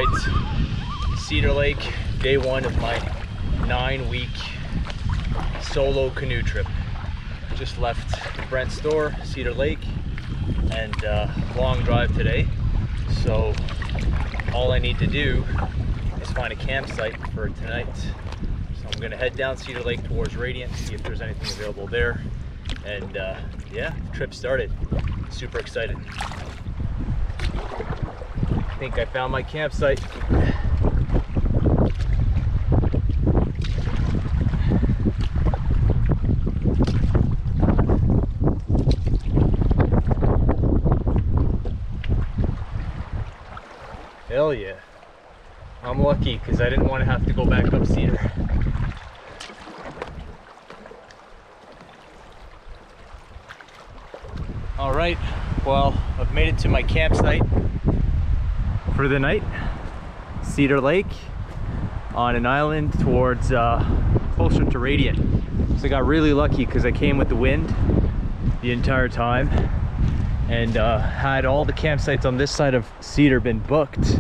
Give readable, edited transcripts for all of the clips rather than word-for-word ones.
right, Cedar Lake, day one of my 9-week solo canoe trip. Just left Brent's store, Cedar Lake, and long drive today. So all I need to do is find a campsite for tonight. So I'm gonna head down Cedar Lake towards Radiant, see if there's anything available there. And yeah, trip started. Super excited. I think I found my campsite. Hell yeah. I'm lucky because I didn't want to have to go back up Cedar. All right, well, I've made it to my campsite for the night. Cedar Lake on an island towards closer to Radiant. So I got really lucky because I came with the wind the entire time, and had all the campsites on this side of Cedar been booked,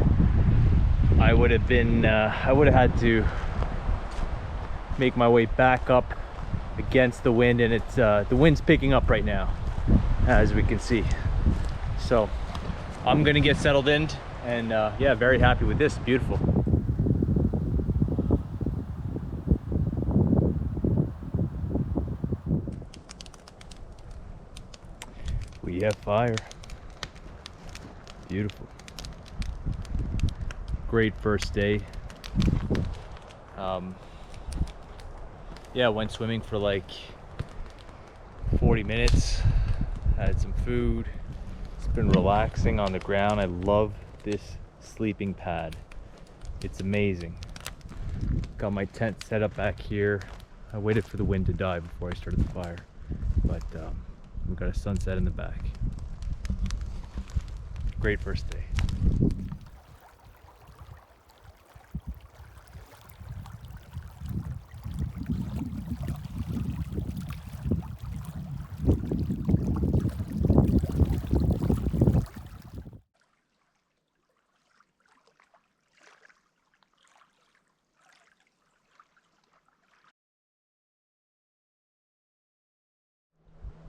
I would have had to make my way back up against the wind, and it's the wind's picking up right now, as we can see. So I'm gonna get settled in, and yeah, very happy with this. Beautiful. We have fire. Beautiful. Great first day. Yeah, went swimming for like 40 minutes. Had some food. It's been relaxing on the ground. I love this sleeping pad. It's amazing. Got my tent set up back here. I waited for the wind to die before I started the fire, but we've got a sunset in the back. Great first day.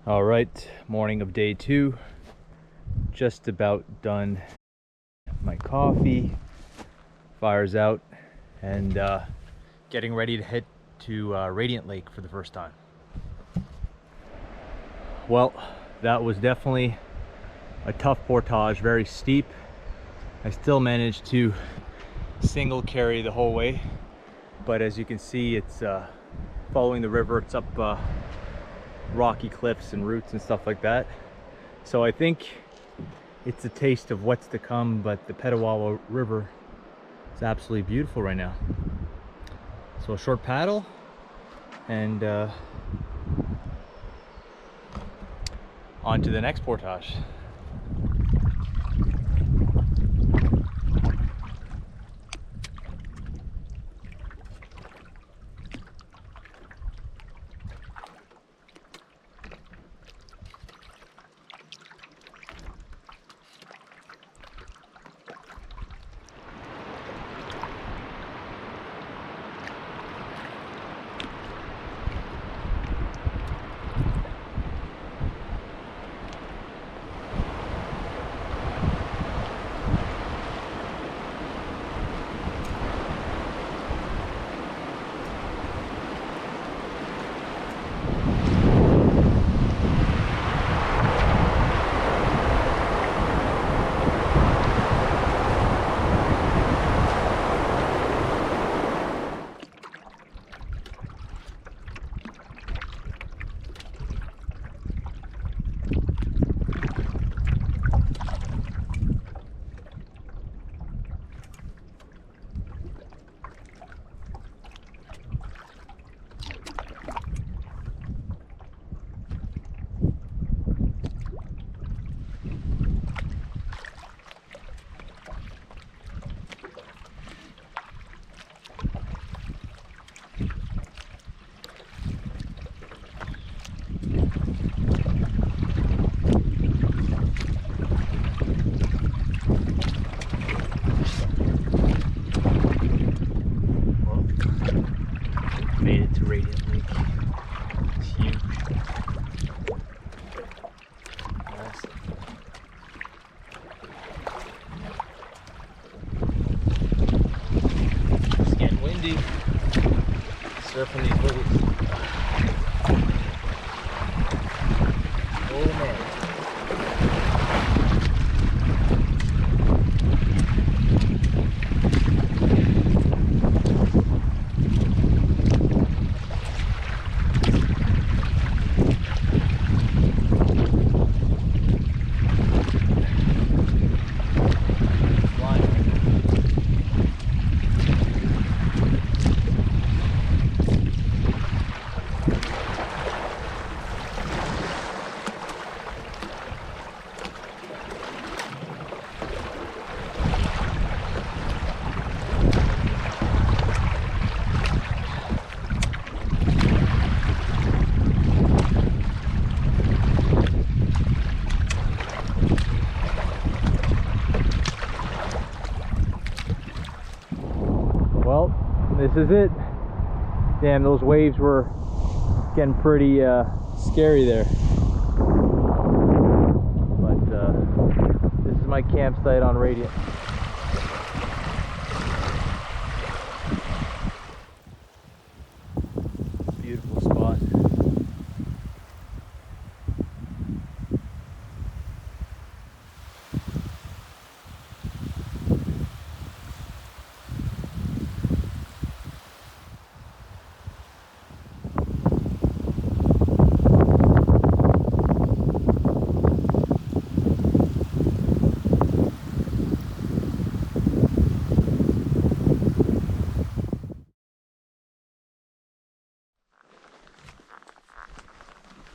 All right, morning of day 2. Just about done my coffee. Fire's out, and getting ready to head to Radiant Lake for the first time. Well, that was definitely a tough portage, very steep. I still managed to single carry the whole way, but as you can see, it's following the river. It's up rocky cliffs and roots and stuff like that. So I think it's a taste of what's to come, but the Petawawa River is absolutely beautiful right now. So a short paddle, and on to the next portage. surfing these waves. Oh man. Well, this is it. Damn, those waves were getting pretty scary there. But this is my campsite on Radiant. Beautiful spot.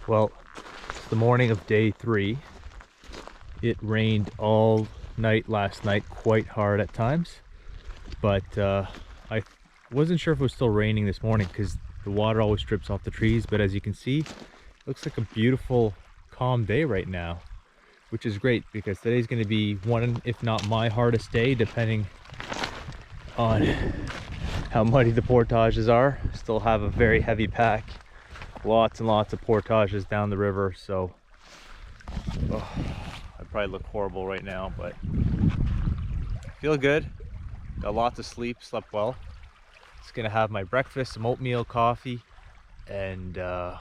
Well, it's the morning of day 3. It rained all night last night, quite hard at times, but I wasn't sure if it was still raining this morning because the water always drips off the trees. But as you can see, it looks like a beautiful, calm day right now, which is great because today's going to be one, if not my hardest day, depending on how muddy the portages are. Still have a very heavy pack. Lots and lots of portages down the river, so I probably look horrible right now, but feel good. Got lots of sleep, slept well. Just gonna have my breakfast, some oatmeal, coffee, and on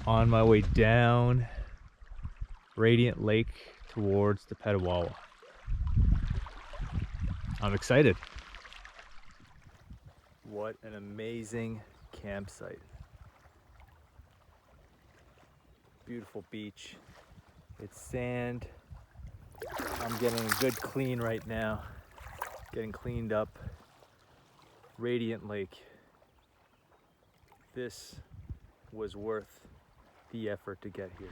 my way down Radiant Lake towards the Petawawa. I'm excited. What an amazing campsite. Beautiful beach. It's sand. I'm getting a good clean right now. Getting cleaned up. Radiant Lake. This was worth the effort to get here.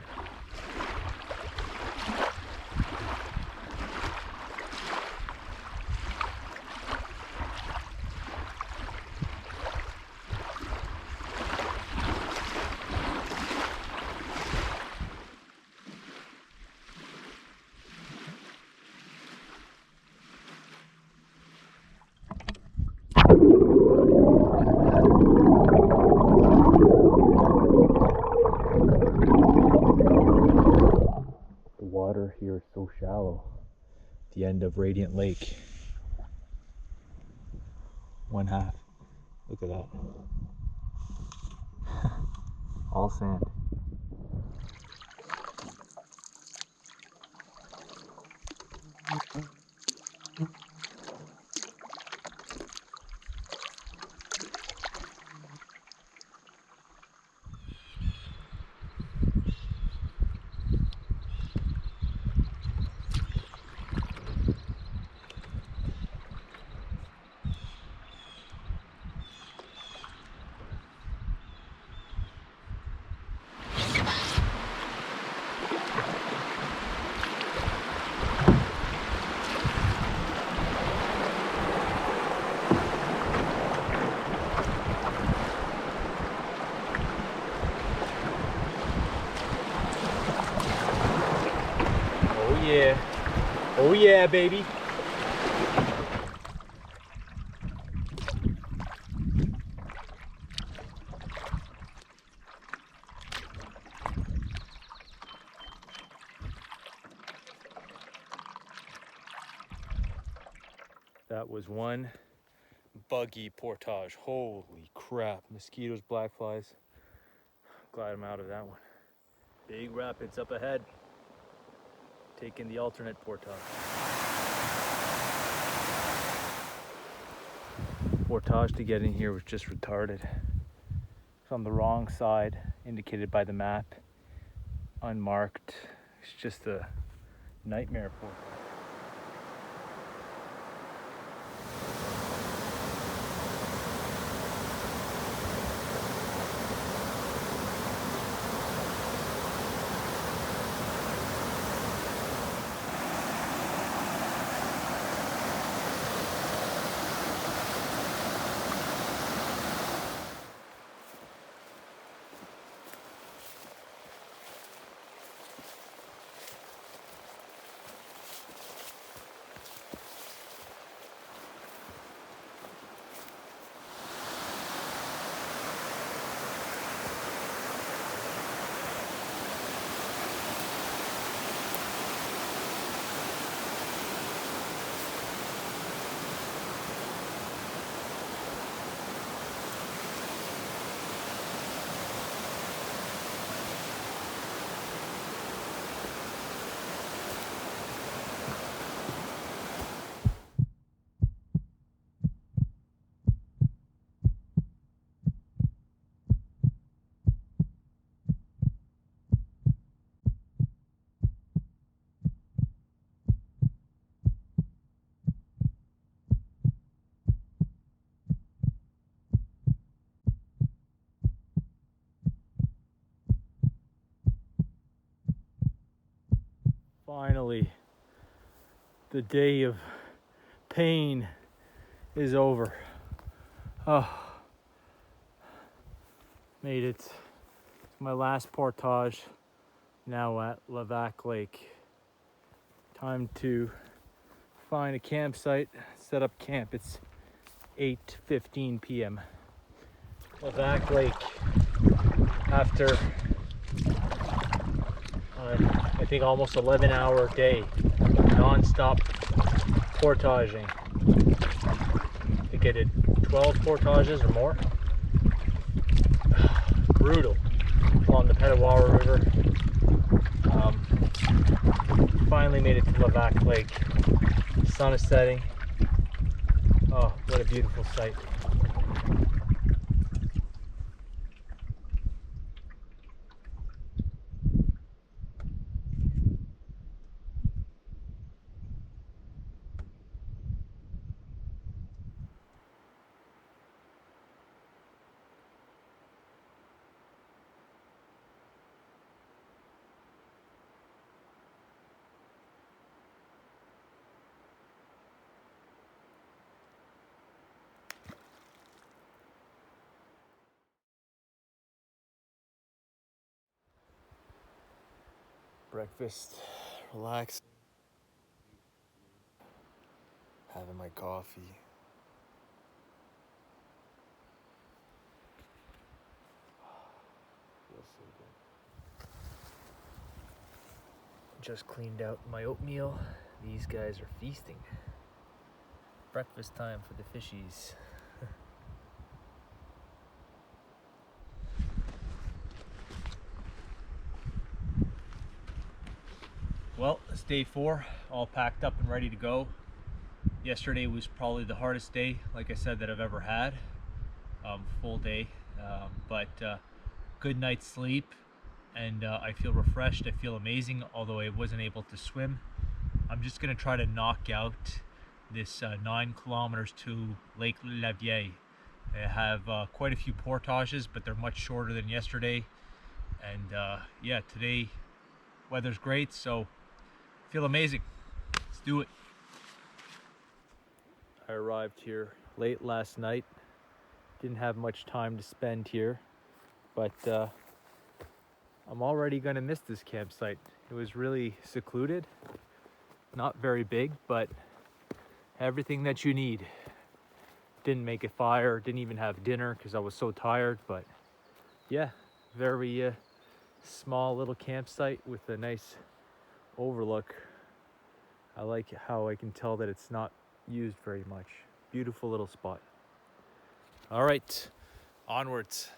Water here is so shallow. The end of Radiant Lake. One half. Look at that. All sand. Yeah. Oh yeah, baby. That was one buggy portage. Holy crap. Mosquitoes, black flies. Glad I'm out of that one. Big rapids up ahead. Taking the alternate portage. Portage to get in here was just retarded. It's on the wrong side, indicated by the map. Unmarked. It's just a nightmare portage. Finally, the day of pain is over. Oh, made it to my last portage, now at Levack Lake. Time to find a campsite, set up camp. It's 8:15 p.m. Levack Lake, after I think almost 11-hour day, non-stop portaging. I think I did 12 portages or more. Brutal along the Petawawa River. Finally made it to Levack Lake. The sun is setting. Oh, what a beautiful sight. Breakfast, relax, having my coffee. Feels so good. Just cleaned out my oatmeal. These guys are feasting. Breakfast time for the fishies. Well, it's day 4, all packed up and ready to go. Yesterday was probably the hardest day, like I said, that I've ever had. Full day, but good night's sleep, and I feel refreshed. I feel amazing, although I wasn't able to swim. I'm just gonna try to knock out this 9 kilometers to Lake La Vieille. I have quite a few portages, but they're much shorter than yesterday. And yeah, today weather's great, so feel amazing. Let's do it. I arrived here late last night. Didn't have much time to spend here, but I'm already gonna miss this campsite. It was really secluded, not very big, but everything that you need. Didn't make a fire, didn't even have dinner because I was so tired, but yeah, very small little campsite with a nice overlook. I like how I can tell that it's not used very much. Beautiful little spot. All right, onwards.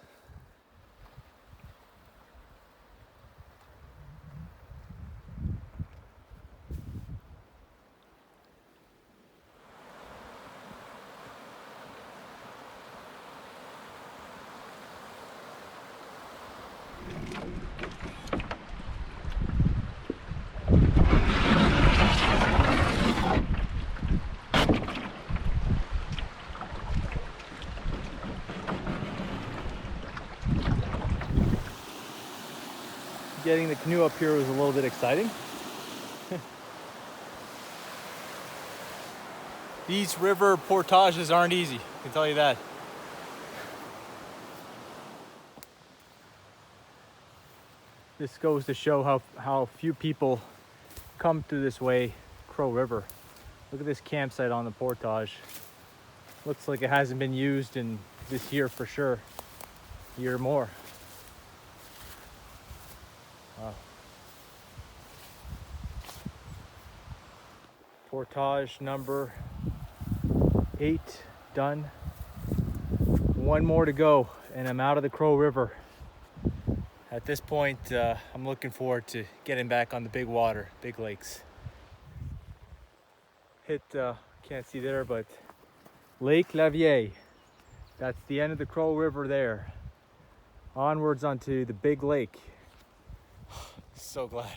Getting the canoe up here was a little bit exciting. These river portages aren't easy, I can tell you that. This goes to show how few people come through this way, Crow River. Look at this campsite on the portage. Looks like it hasn't been used in this year for sure, a year or more. Wow. Portage number 8 done. One more to go and I'm out of the Crow River. At this point, I'm looking forward to getting back on the big water, big lakes. Can't see there, but Lake Lavier. That's the end of the Crow River there. Onwards onto the big lake. So glad.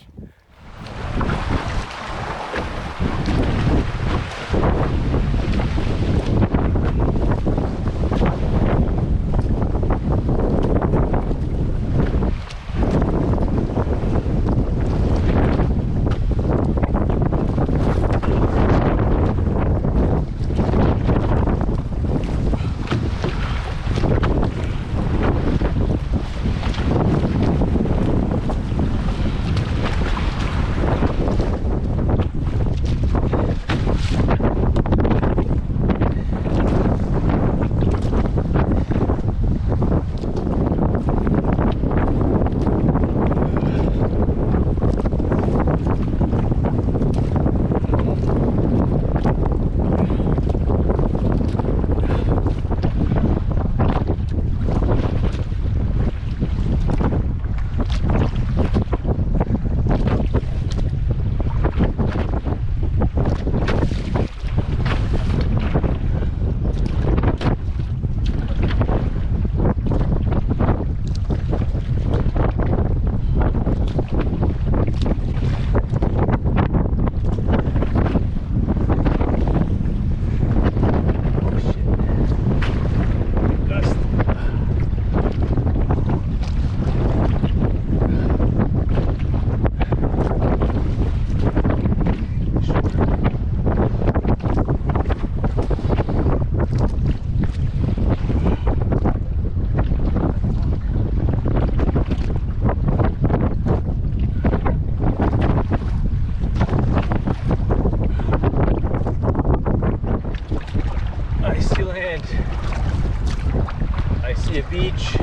I see a beach.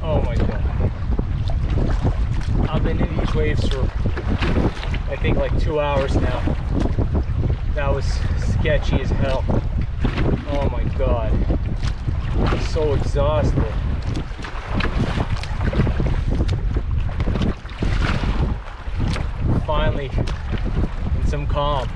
Oh my god. I've been in these waves for I think like 2 hours now. That was sketchy as hell. Oh my god. I'm so exhausted. Finally in some calm.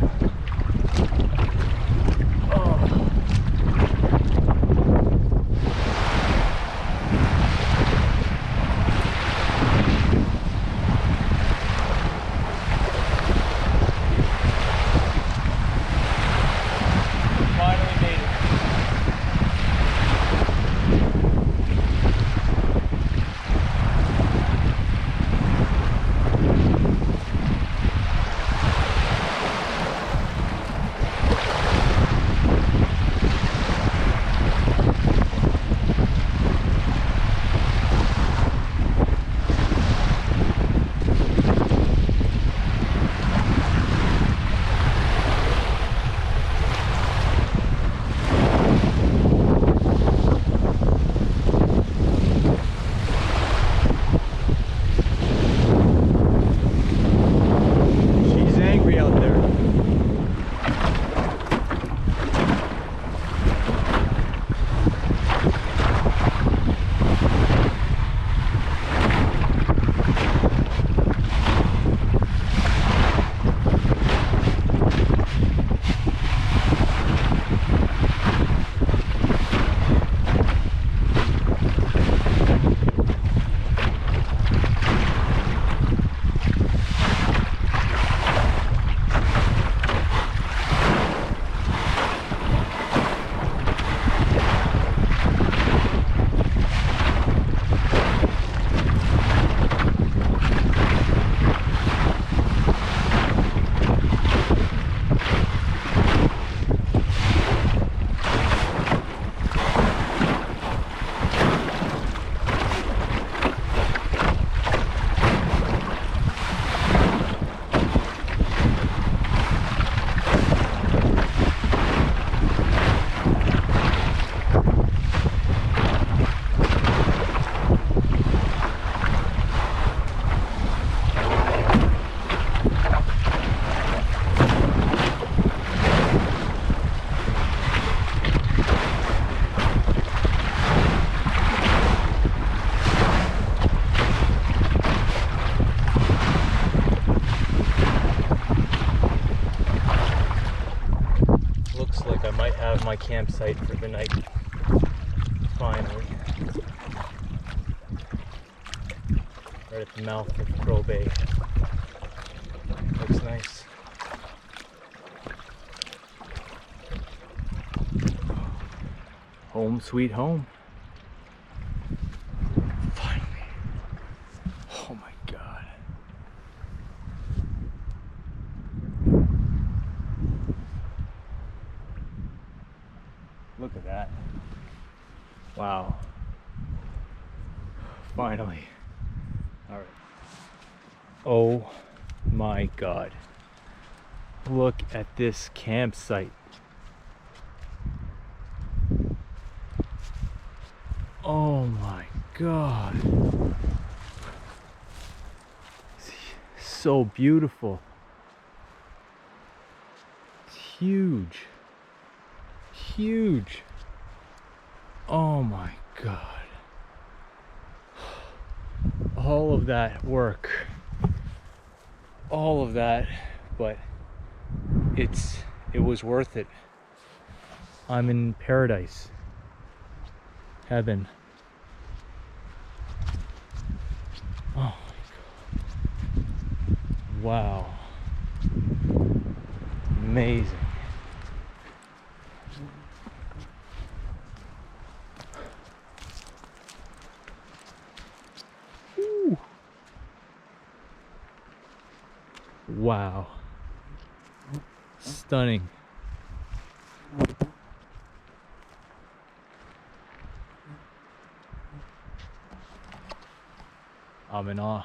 might have my campsite for the night. Finally. Right at the mouth of Crow Bay. Looks nice. Home sweet home. Finally. Oh my God. Look at that. Wow. Finally. All right. Oh my God. Look at this campsite. Oh my God. So beautiful. It's huge. Huge. Oh my God. All of that work. All of that, but it was worth it. I'm in paradise. Heaven. Oh my God. Wow. Amazing. Woo. Wow. Stunning. I'm in awe.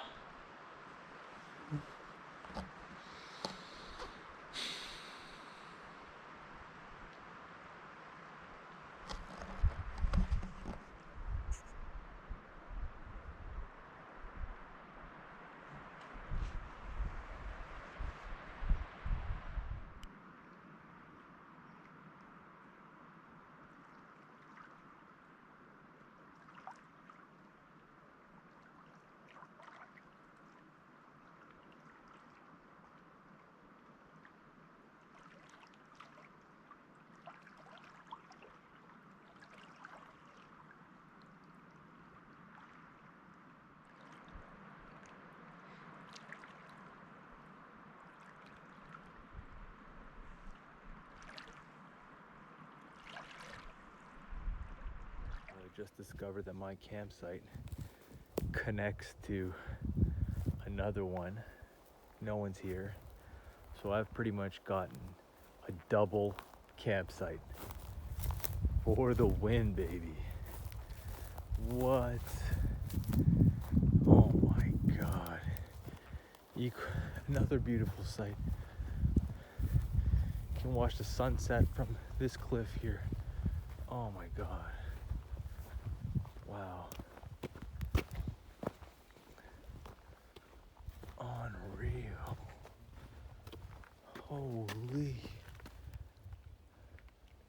I just discovered that my campsite connects to another one. No one's here. So I've pretty much gotten a double campsite for the win, baby. What? Oh my God. Another beautiful sight. You can watch the sunset from this cliff here. Oh my God. Wow. Unreal. Holy.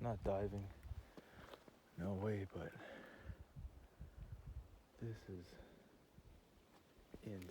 Not diving. No way, but this is insane.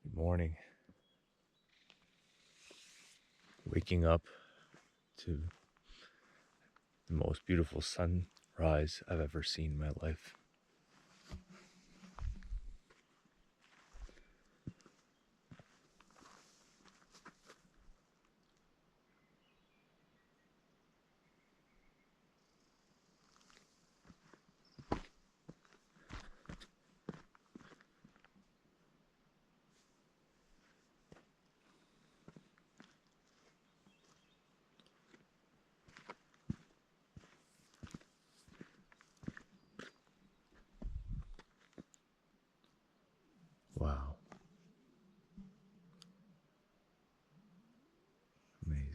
Good morning. Waking up to the most beautiful sunrise rise I've ever seen in my life. Wow. Amazing.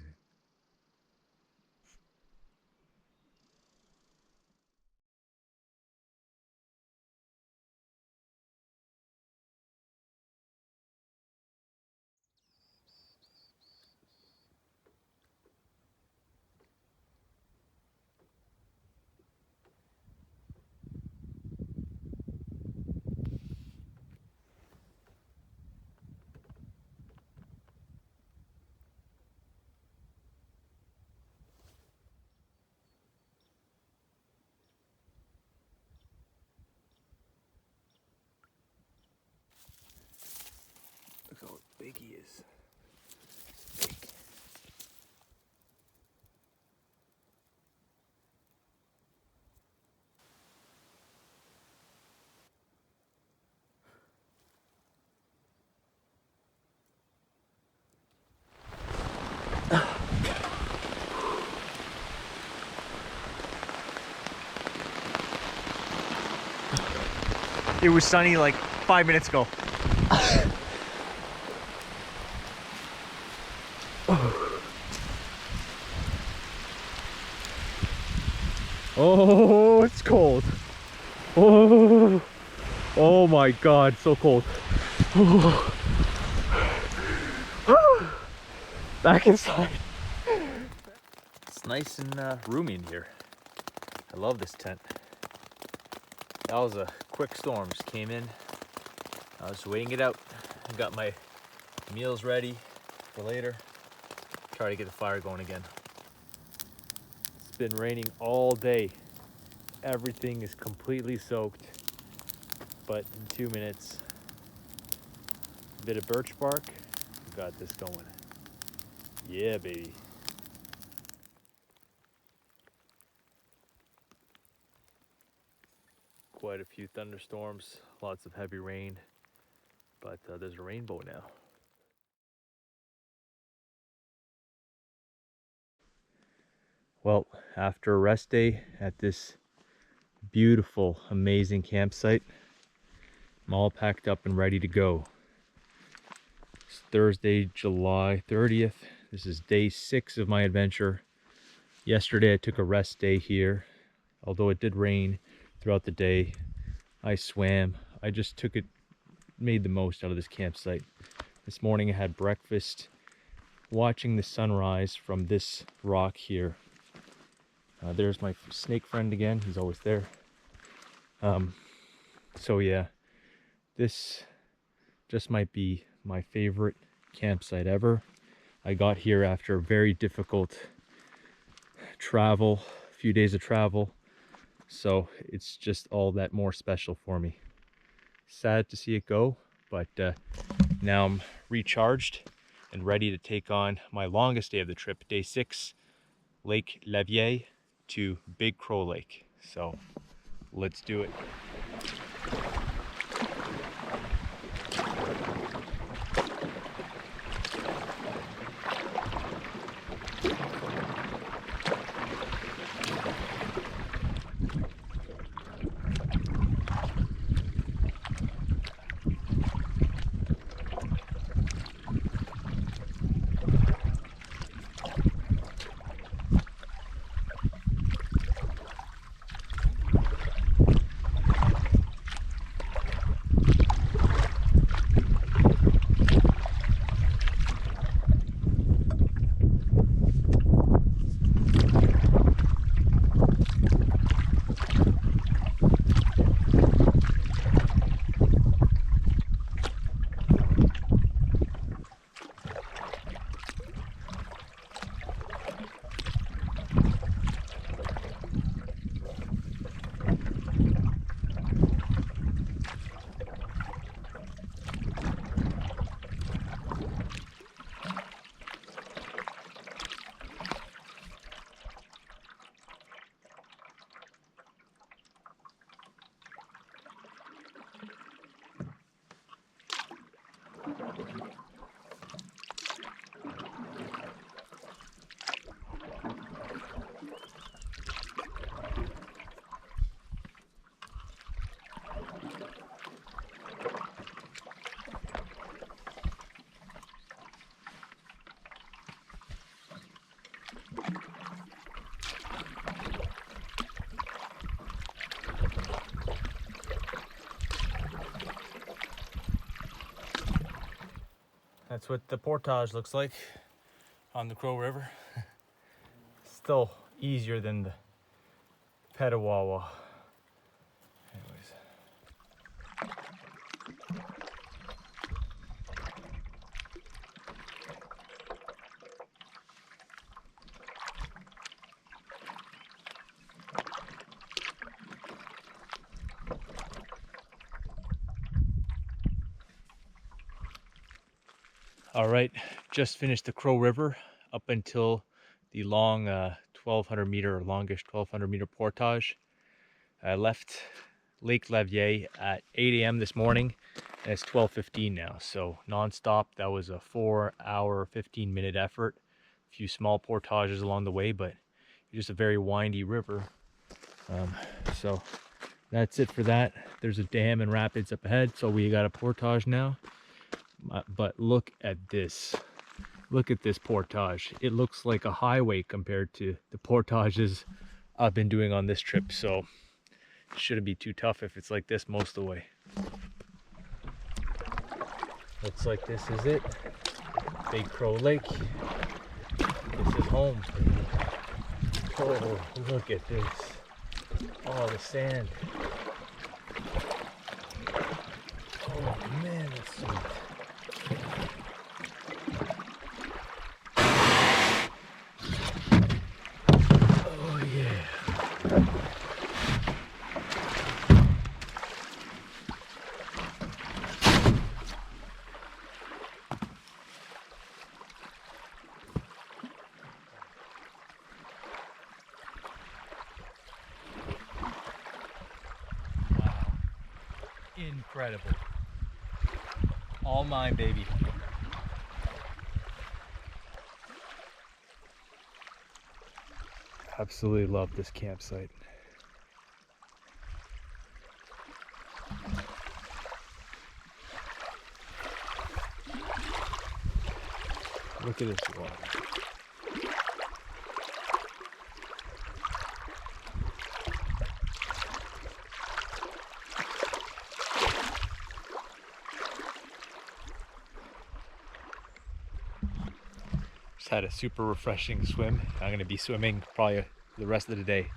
Look how big he is. Big. It was sunny like 5 minutes ago. Oh, it's cold. Oh, oh my God, so cold. Oh. Back inside. It's nice and roomy in here. I love this tent. That was a quick storm, just came in. I was waiting it out. I got my meals ready for later. Try to get the fire going again. It's been raining all day. Everything is completely soaked. But in 2 minutes, a bit of birch bark, got this going. Yeah, baby. Quite a few thunderstorms, lots of heavy rain, but there's a rainbow now. Well, after a rest day at this beautiful, amazing campsite, I'm all packed up and ready to go. It's Thursday, July 30th. This is day 6 of my adventure. Yesterday I took a rest day here. Although it did rain throughout the day, I swam. I just made the most out of this campsite. This morning I had breakfast watching the sunrise from this rock here. There's my snake friend again. He's always there. So yeah, this just might be my favorite campsite ever. I got here after a very difficult travel, a few days of travel. So it's just all that more special for me. Sad to see it go, but now I'm recharged and ready to take on my longest day of the trip, day 6, Lake Levier to Big Crow Lake. So let's do it. That's what the portage looks like on the Crow River. Still easier than the Petawawa. Anyways. All right, just finished the Crow River up until the long 1,200 meter, or longish 1,200 meter portage. I left Lake Levier at 8 a.m. this morning, and it's 12:15 now. So nonstop. That was a 4-hour, 15-minute effort. A few small portages along the way, but just a very windy river. So that's it for that. There's a dam and rapids up ahead, so we got a portage now. But look at this. Look at this portage. It looks like a highway compared to the portages I've been doing on this trip. So it shouldn't be too tough if it's like this most of the way. Looks like this is it. Big Crow Lake. This is home. Oh, look at this. Oh, the sand. Oh man, that's sweet. Oh yeah. Wow. Incredible. All mine, baby. Absolutely love this campsite. Look at this water. Just had a super refreshing swim. I'm going to be swimming probably the rest of the day.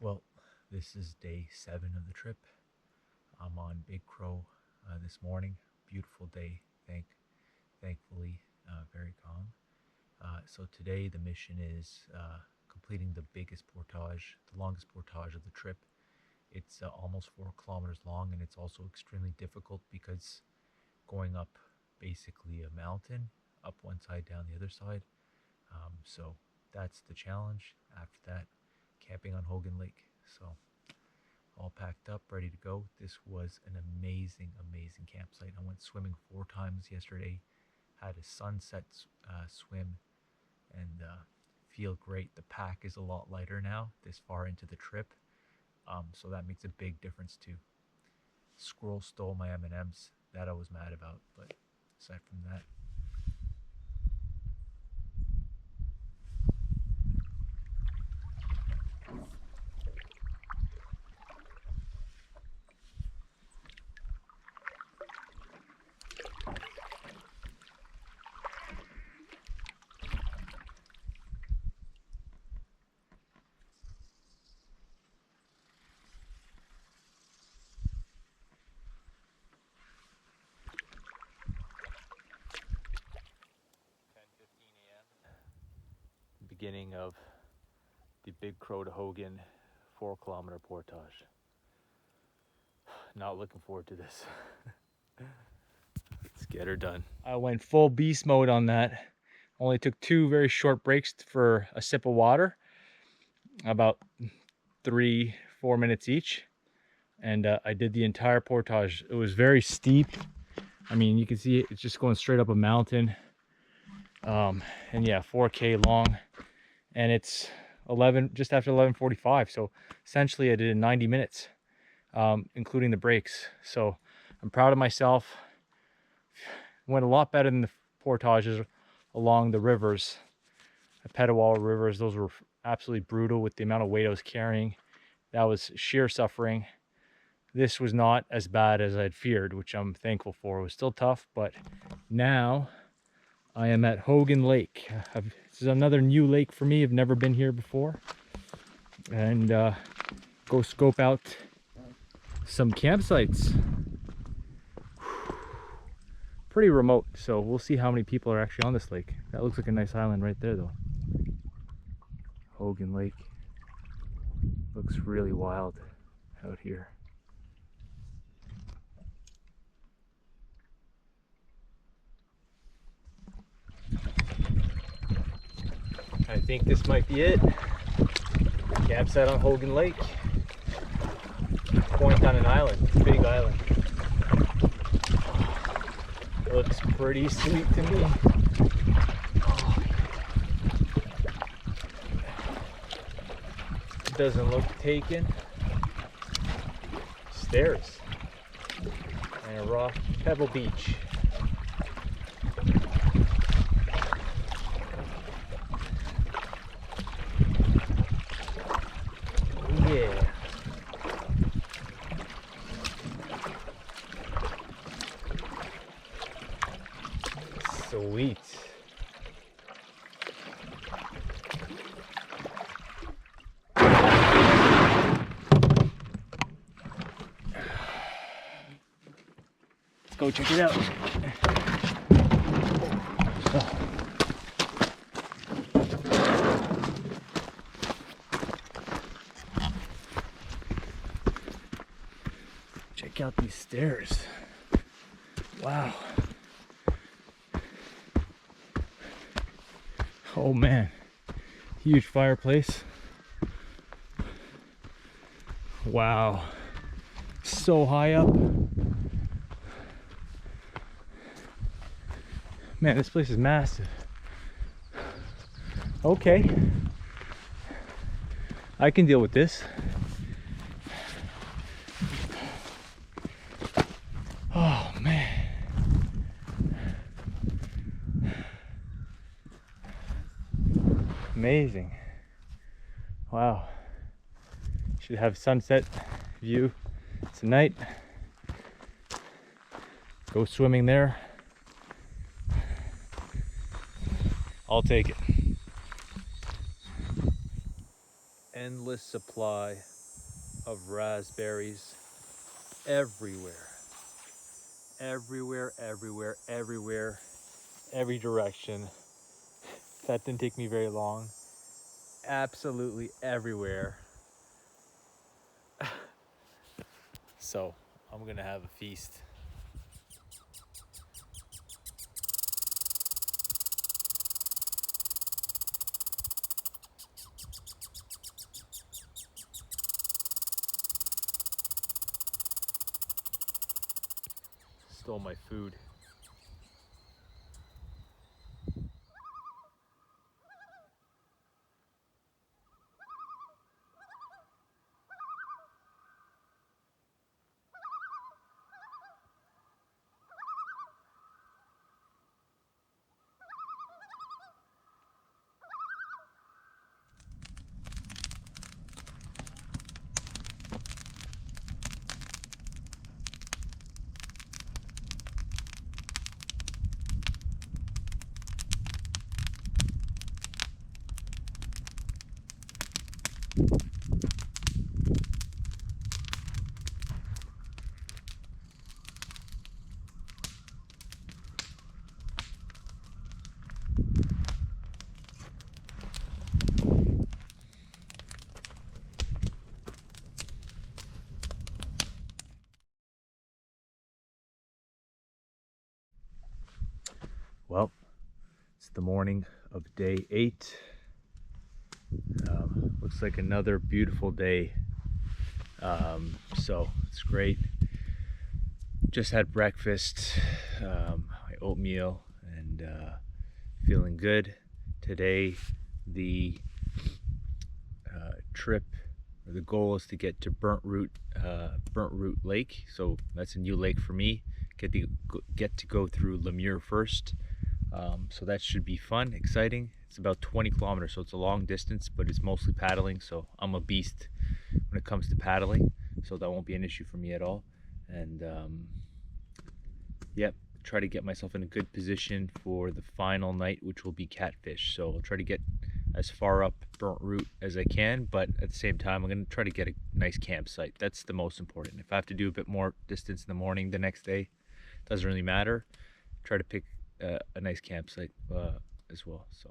Well, this is day 7 of the trip. I'm on Big Crow this morning. Beautiful day, thankfully, very calm. So today the mission is completing the biggest portage, the longest portage of the trip. It's almost 4 kilometers long, and it's also extremely difficult because going up basically a mountain, up one side, down the other side. So that's the challenge. After that, camping on Hogan Lake. So all packed up, ready to go. This was an amazing, amazing campsite. I went swimming 4 times yesterday, had a sunset swim, and feel great. The pack is a lot lighter now this far into the trip, so that makes a big difference too. Squirrel stole my M&Ms. That I was mad about, but aside from that. Beginning of the Big Crow to Hogan 4-kilometer portage. Not looking forward to this. Let's get her done. I went full beast mode on that. Only took 2 very short breaks for a sip of water, about 3-4 minutes each, and I did the entire portage. It was very steep. I mean, you can see it's just going straight up a mountain, and yeah, 4K long, and it's just after 11:45. So essentially, I did it in 90 minutes, including the breaks. So I'm proud of myself. Went a lot better than the portages along the rivers, the Petawawa rivers. Those were absolutely brutal with the amount of weight I was carrying. That was sheer suffering. This was not as bad as I'd feared, which I'm thankful for. It was still tough, but now I am at Hogan Lake. This is another new lake for me. I've never been here before. And go scope out some campsites. Pretty remote, so we'll see how many people are actually on this lake. That looks like a nice island right there though. Hogan Lake. Looks really wild out here. I think this might be it. Campsite on Hogan Lake. Point on an island, big island. Looks pretty sweet to me. It doesn't look taken. Stairs and a rock pebble beach. Yeah. Sweet. Let's go check it out. Oh. Check out these stairs. Wow. Oh man, huge fireplace. Wow, so high up. Man, this place is massive. Okay, I can deal with this. Oh man. Amazing. Wow. Should have sunset view tonight. Go swimming there. I'll take it. Endless supply of raspberries everywhere. Everywhere, everywhere, everywhere, every direction. That didn't take me very long. Absolutely everywhere. So I'm gonna have a feast. Stole my food. Well, it's the morning of day 8. Looks like another beautiful day. So it's great. Just had breakfast, my oatmeal, and feeling good. Today, the trip, or the goal, is to get to Burnt Root Lake. So that's a new lake for me. Get to go through Lemure first. So that should be fun, exciting. It's about 20 kilometers, so it's a long distance, but it's mostly paddling. So I'm a beast when it comes to paddling, so that won't be an issue for me at all. And yep, try to get myself in a good position for the final night, which will be catfish. So I'll try to get as far up Burnt Root as I can, but at the same time, I'm going to try to get a nice campsite. That's the most important. If I have to do a bit more distance in the morning the next day, doesn't really matter. Try to pick a nice campsite as well. So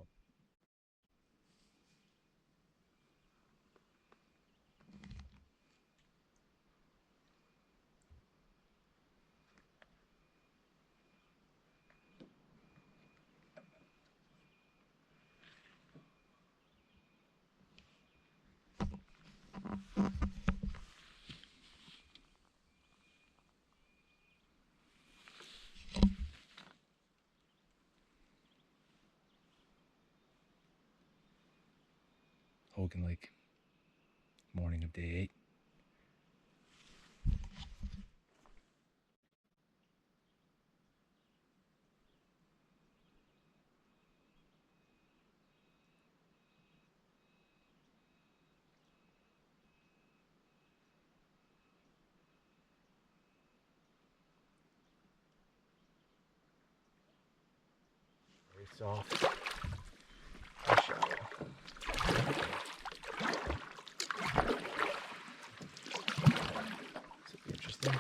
Hogan Lake, morning of day 8. Very soft. Shallow. This will be interesting.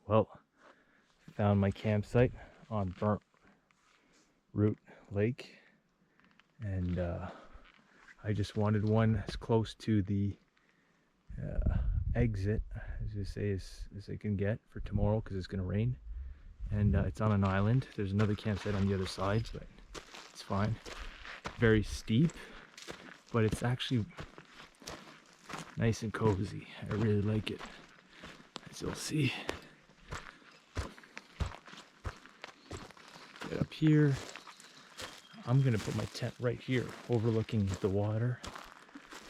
Well, found my campsite on Burnt Root Lake, and I just wanted one as close to the exit, as I say, as I can get for tomorrow, because it's going to rain. And it's on an island. There's another campsite on the other side, but it's fine. Very steep, but it's actually nice and cozy. I really like it, as you'll see. Get up here. I'm gonna put my tent right here, overlooking the water.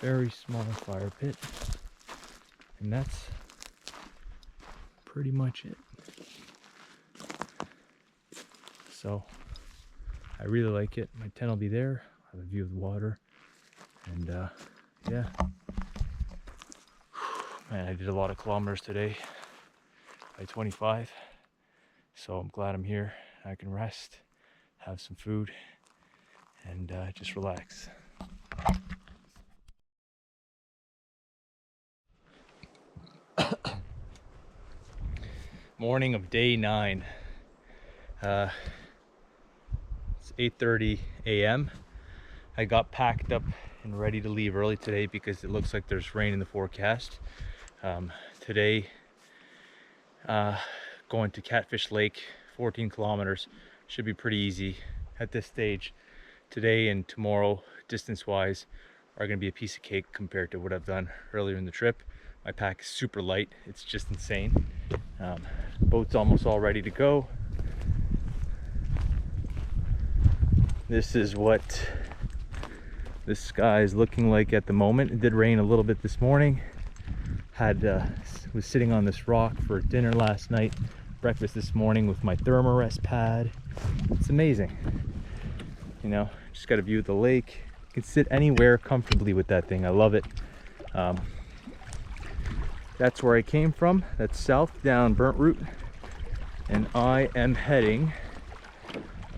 Very small fire pit, and that's pretty much it. So I really like it. My tent will be there. I have a view of the water, and yeah. Man, I did a lot of kilometers today by 25, so I'm glad I'm here. I can rest, have some food, and just relax. Morning of day 9. It's 8:30 a.m. I got packed up and ready to leave early today because it looks like there's rain in the forecast. Today, going to Catfish Lake, 14 kilometers, should be pretty easy at this stage. Today and tomorrow, distance-wise, are going to be a piece of cake compared to what I've done earlier in the trip. My pack is super light. It's just insane. Boat's almost all ready to go. This is what the sky is looking like at the moment. It did rain a little bit this morning. Was sitting on this rock for dinner last night, breakfast this morning with my thermarest pad. It's amazing. You know, just got a view of the lake. You can sit anywhere comfortably with that thing. I love it. That's where I came from. That's south down Burnt Root, and I am heading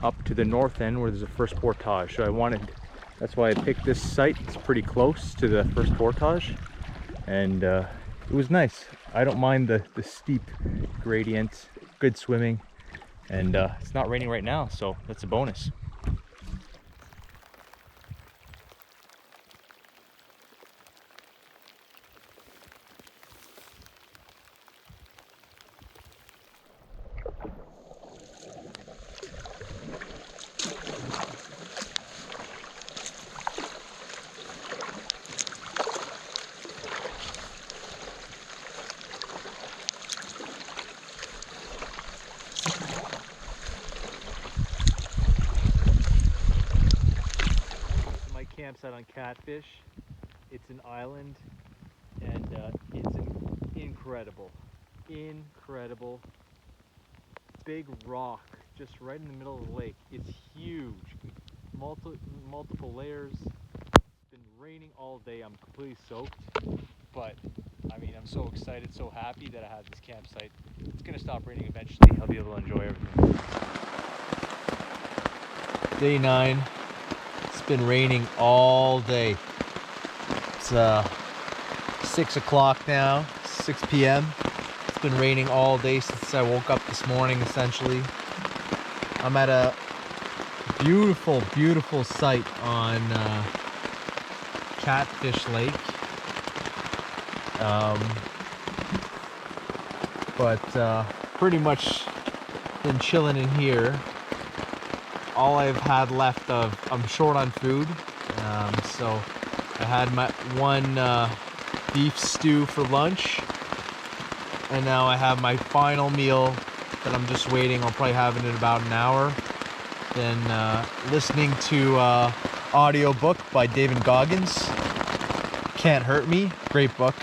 up to the north end where there's a first portage. So that's why I picked this site. It's pretty close to the first portage, and it was nice. I don't mind the steep gradient, good swimming, and it's not raining right now, so that's a bonus. Campsite on Catfish. It's an island, and it's incredible big rock just right in the middle of the lake. It's huge, multiple layers. It's been raining all day. I'm completely soaked, but I mean, I'm so excited, so happy that I have this campsite. It's gonna stop raining eventually. I'll be able to enjoy everything. Day 9. It's been raining all day. It's 6 o'clock now, 6 p.m. It's been raining all day since I woke up this morning, essentially. I'm at a beautiful, beautiful site on Catfish Lake. But pretty much been chilling in here. All I've had left I'm short on food, so I had my one beef stew for lunch, and now I have my final meal that I'm just waiting. I'll probably have it in about an hour. Then listening to audiobook by David Goggins, Can't Hurt Me, great book.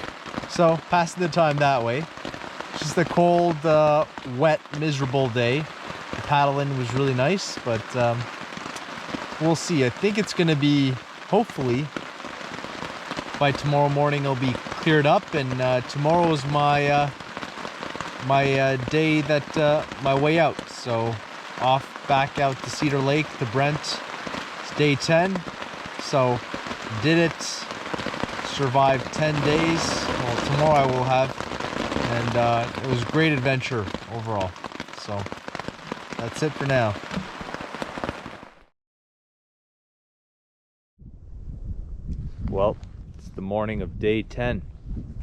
So passing the time that way. It's just a cold, wet, miserable day. The paddling was really nice, but we'll see. I think it's going to be, hopefully, by tomorrow morning it'll be cleared up, and tomorrow is my day that my way out. So back out to Cedar Lake, to Brent. It's day 10. So did it. Survived 10 days. Well, tomorrow I will have And it was a great adventure overall. So that's it for now. Well, it's the morning of day 10,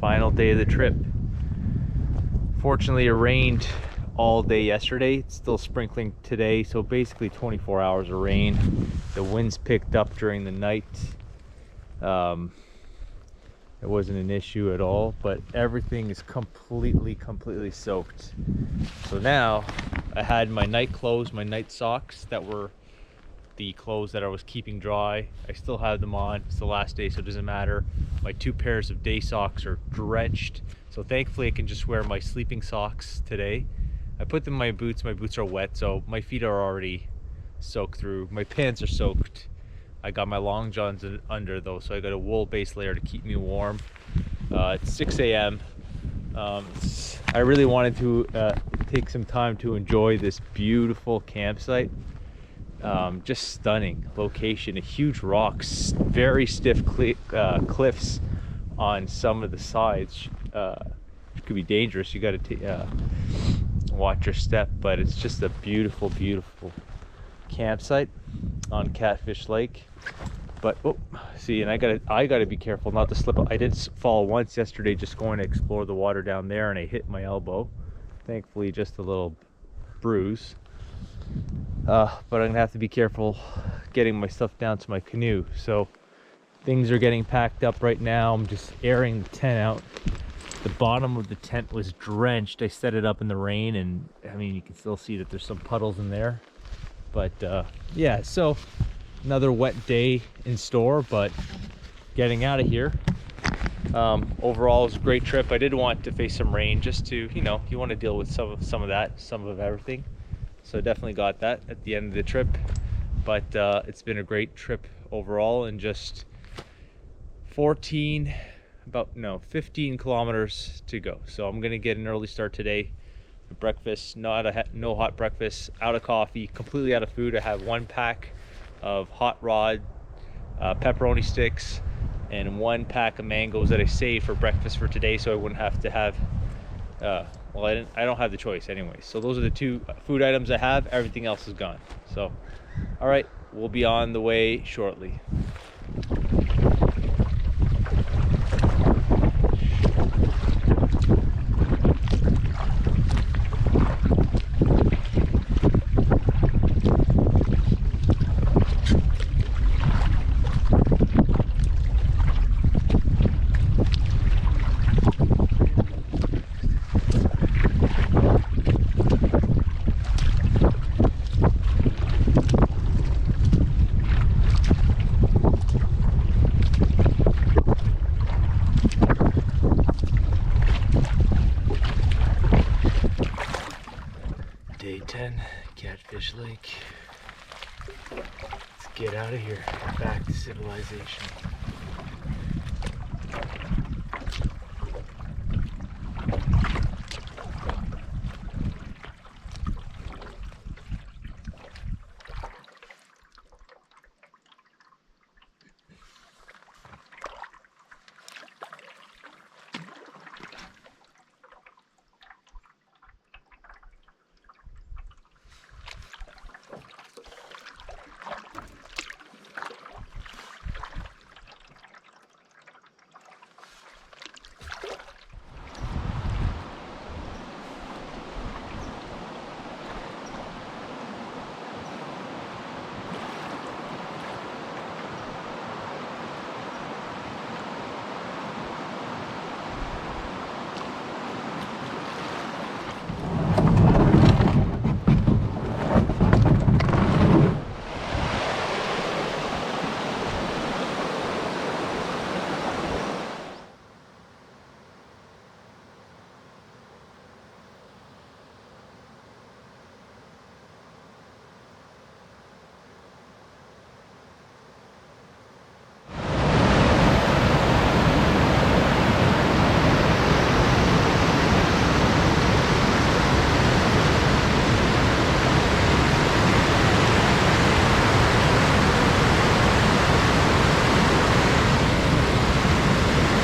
final day of the trip. Fortunately, it rained all day yesterday. It's still sprinkling today, so basically 24 hours of rain. The winds picked up during the night. It wasn't an issue at all, but everything is completely soaked. So now I had my night clothes, my night socks that were the clothes that I was keeping dry. I still have them on. It's the last day, so it doesn't matter. My 2 pairs of day socks are drenched, so thankfully I can just wear my sleeping socks today. I put them in my boots. My boots are wet, so my feet are already soaked through. My pants are soaked. I got my long johns under though, so I got a wool base layer to keep me warm. It's 6 a.m. I really wanted to take some time to enjoy this beautiful campsite. Just stunning location, a huge rocks, very stiff cliffs on some of the sides. It could be dangerous. You got to watch your step, but it's just a beautiful campsite on Catfish Lake. But see, and I gotta be careful not to slip. I did fall once yesterday just going to explore the water down there, and I hit my elbow. Thankfully just a little bruise. But I'm gonna have to be careful getting my stuff down to my canoe. So things are getting packed up right now. I'm just airing the tent out. The bottom of the tent was drenched. I set it up in the rain, and I mean, you can still see that there's some puddles in there. But yeah, so another wet day in store, but getting out of here. Overall, it was a great trip. I did want to face some rain just to, you know, you want to deal with some of that, some of everything. So definitely got that at the end of the trip. But it's been a great trip overall, and just 15 kilometers to go. So I'm gonna get an early start today. Breakfast, no hot breakfast, out of coffee, completely out of food. I have 1 pack of hot rod pepperoni sticks and 1 pack of mangoes that I saved for breakfast for today, so I wouldn't have to have well, I don't have the choice anyway. So those are the 2 food items I have. Everything else is gone. So all right, we'll be on the way shortly. Day 10, Catfish Lake. Let's get out of here, back to civilization.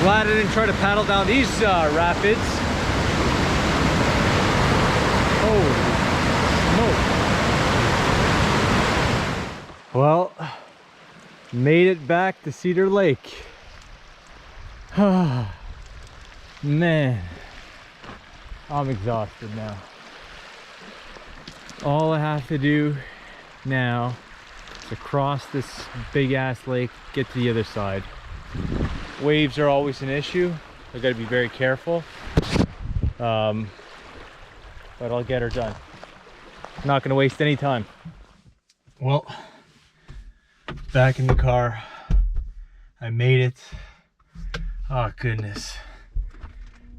Glad I didn't try to paddle down these rapids. Well, made it back to Cedar Lake. Man, I'm exhausted now. All I have to do now is to cross this big ass lake, get to the other side. Waves are always an issue. I gotta be very careful. But I'll get her done. I'm not gonna waste any time. Well, back in the car. I made it. Oh goodness.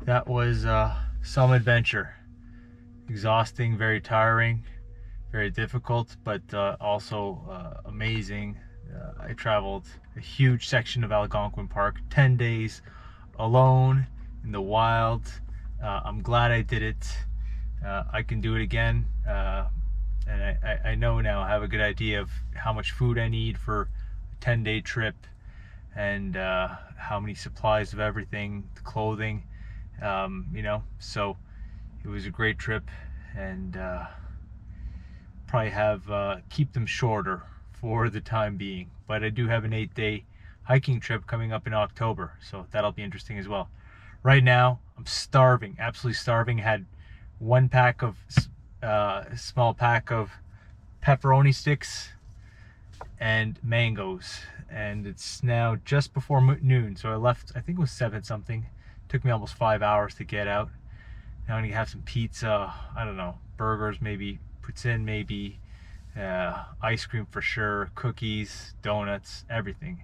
That was some adventure. Exhausting, very tiring, very difficult, but also amazing. I traveled a huge section of Algonquin Park, 10 days alone in the wild. I'm glad I did it. I can do it again. And I know now, I have a good idea of how much food I need for a 10-day trip, and how many supplies of everything, the clothing, you know. So it was a great trip, and probably have keep them shorter for the time being. But I do have an 8-day hiking trip coming up in October, so that'll be interesting as well. Right now I'm starving, absolutely starving. I had one pack of small pack of pepperoni sticks and mangoes, and it's now just before noon. So I left, I think it was 7 something. Took me almost 5 hours to get out. Now I'm gonna have some pizza, I don't know, burgers maybe, poutine maybe, ice cream for sure, cookies, donuts, everything.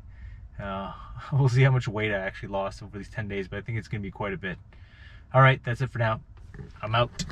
We'll see how much weight I actually lost over these 10 days, but I think it's gonna be quite a bit. All right, that's it for now. I'm out.